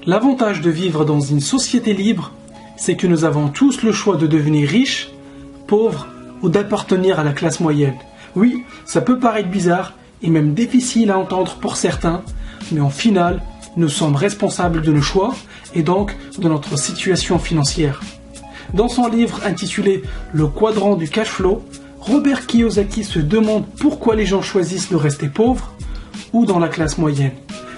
L'avantage de vivre dans une société libre, c'est que nous avons tous le choix de devenir riches, pauvres ou d'appartenir à la classe moyenne. Oui, ça peut paraître bizarre et même difficile à entendre pour certains, mais en final, nous sommes responsables de nos choix et donc de notre situation financière. Dans son livre intitulé Le quadrant du cash flow, Robert Kiyosaki se demande pourquoi les gens choisissent de rester pauvres ou dans la classe moyenne.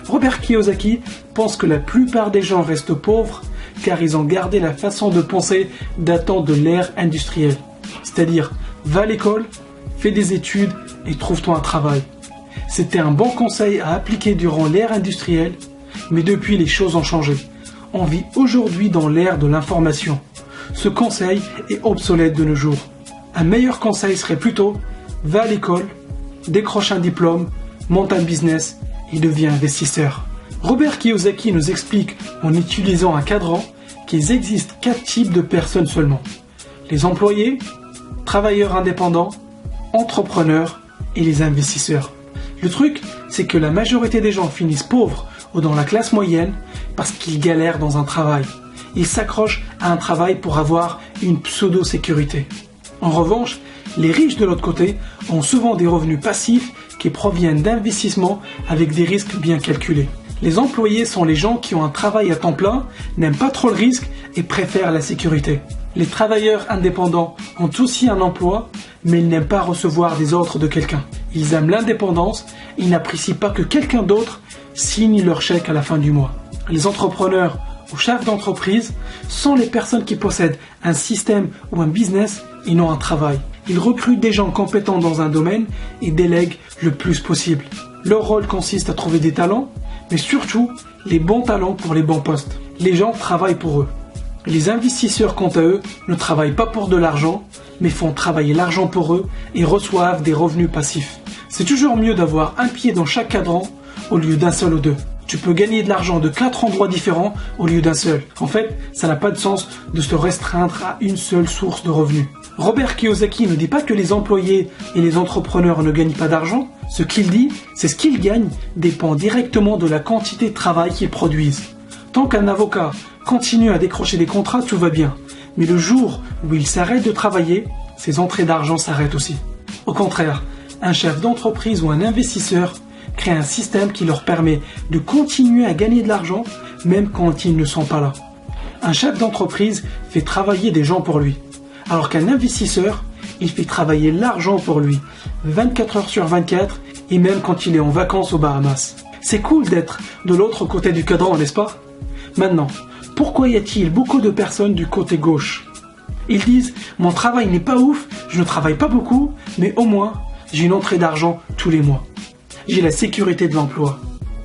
Robert Kiyosaki pense que la plupart des gens restent pauvres car ils ont gardé la façon de penser datant de l'ère industrielle. C'est-à-dire, va à l'école, fais des études et trouve-toi un travail. C'était un bon conseil à appliquer durant l'ère industrielle, mais depuis les choses ont changé. On vit aujourd'hui dans l'ère de l'information. Ce conseil est obsolète de nos jours. Un meilleur conseil serait plutôt, va à l'école, décroche un diplôme, monte un business et deviens investisseur. Robert Kiyosaki nous explique en utilisant un cadran qu'il existe 4 types de personnes seulement. Les employés, travailleurs indépendants, entrepreneurs et les investisseurs. Le truc, c'est que la majorité des gens finissent pauvres ou dans la classe moyenne parce qu'ils galèrent dans un travail. Ils s'accrochent à un travail pour avoir une pseudo-sécurité. En revanche, les riches de l'autre côté ont souvent des revenus passifs qui proviennent d'investissements avec des risques bien calculés. Les employés sont les gens qui ont un travail à temps plein, n'aiment pas trop le risque et préfèrent la sécurité. Les travailleurs indépendants ont aussi un emploi, mais ils n'aiment pas recevoir des ordres de quelqu'un. Ils aiment l'indépendance, ils n'apprécient pas que quelqu'un d'autre signe leur chèque à la fin du mois. Les entrepreneurs ou chefs d'entreprise sont les personnes qui possèdent un système ou un business et non un travail. Ils recrutent des gens compétents dans un domaine et délèguent le plus possible. Leur rôle consiste à trouver des talents, mais surtout les bons talents pour les bons postes. Les gens travaillent pour eux. Les investisseurs, quant à eux, ne travaillent pas pour de l'argent, mais font travailler l'argent pour eux et reçoivent des revenus passifs. C'est toujours mieux d'avoir un pied dans chaque cadran au lieu d'un seul ou deux. Tu peux gagner de l'argent de 4 endroits différents au lieu d'un seul. En fait, ça n'a pas de sens de se restreindre à une seule source de revenus. Robert Kiyosaki ne dit pas que les employés et les entrepreneurs ne gagnent pas d'argent. Ce qu'il dit, c'est ce qu'ils gagnent dépend directement de la quantité de travail qu'ils produisent. Tant qu'un avocat continue à décrocher des contrats, tout va bien. Mais le jour où il s'arrête de travailler, ses entrées d'argent s'arrêtent aussi. Au contraire, un chef d'entreprise ou un investisseur crée un système qui leur permet de continuer à gagner de l'argent même quand ils ne sont pas là. Un chef d'entreprise fait travailler des gens pour lui, alors qu'un investisseur, il fait travailler l'argent pour lui, 24 heures sur 24 et même quand il est en vacances aux Bahamas. C'est cool d'être de l'autre côté du cadran, n'est-ce pas? Maintenant, pourquoi y a-t-il beaucoup de personnes du côté gauche? Ils disent « Mon travail n'est pas ouf, je ne travaille pas beaucoup, mais au moins, j'ai une entrée d'argent tous les mois. J'ai la sécurité de l'emploi. »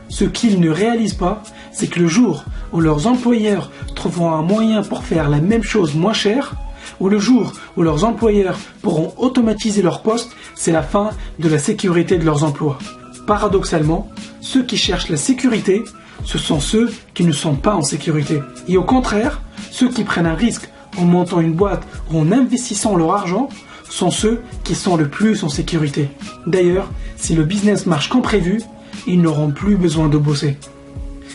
Ce qu'ils ne réalisent pas, c'est que le jour où leurs employeurs trouveront un moyen pour faire la même chose moins cher, ou le jour où leurs employeurs pourront automatiser leur poste, c'est la fin de la sécurité de leurs emplois. Paradoxalement, ceux qui cherchent la sécurité, ce sont ceux qui ne sont pas en sécurité. Et au contraire, ceux qui prennent un risque en montant une boîte ou en investissant leur argent sont ceux qui sont le plus en sécurité. D'ailleurs, si le business marche comme prévu, ils n'auront plus besoin de bosser.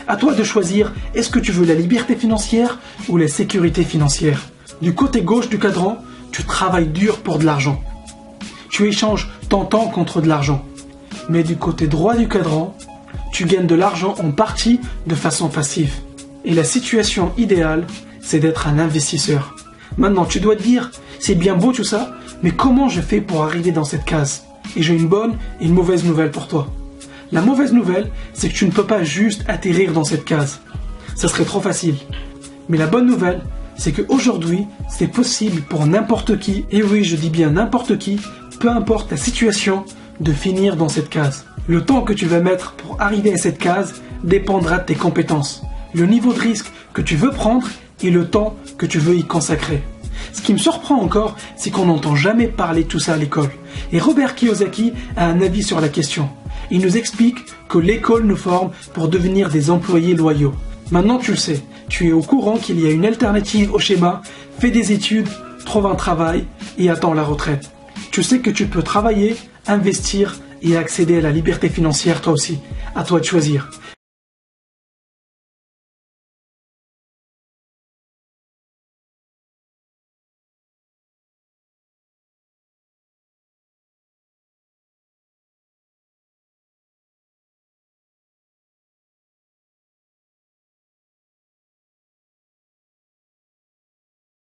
À toi de choisir, est-ce que tu veux la liberté financière ou la sécurité financière? Du côté gauche du cadran, tu travailles dur pour de l'argent. Tu échanges ton temps contre de l'argent. Mais du côté droit du cadran, tu gagnes de l'argent en partie de façon passive. Et la situation idéale, c'est d'être un investisseur. Maintenant, tu dois te dire, c'est bien beau tout ça, mais comment je fais pour arriver dans cette case? Et j'ai une bonne et une mauvaise nouvelle pour toi. La mauvaise nouvelle, c'est que tu ne peux pas juste atterrir dans cette case. Ça serait trop facile. Mais la bonne nouvelle, c'est qu'aujourd'hui, c'est possible pour n'importe qui, et oui, je dis bien n'importe qui, peu importe la situation, de finir dans cette case. Le temps que tu vas mettre pour arriver à cette case dépendra de tes compétences, le niveau de risque que tu veux prendre et le temps que tu veux y consacrer. Ce qui me surprend encore, c'est qu'on n'entend jamais parler de tout ça à l'école. Et Robert Kiyosaki a un avis sur la question. Il nous explique que l'école nous forme pour devenir des employés loyaux. Maintenant tu le sais, tu es au courant qu'il y a une alternative au schéma, fais des études, trouve un travail et attends la retraite. Tu sais que tu peux travailler, investir et accéder à la liberté financière toi aussi. À toi de choisir.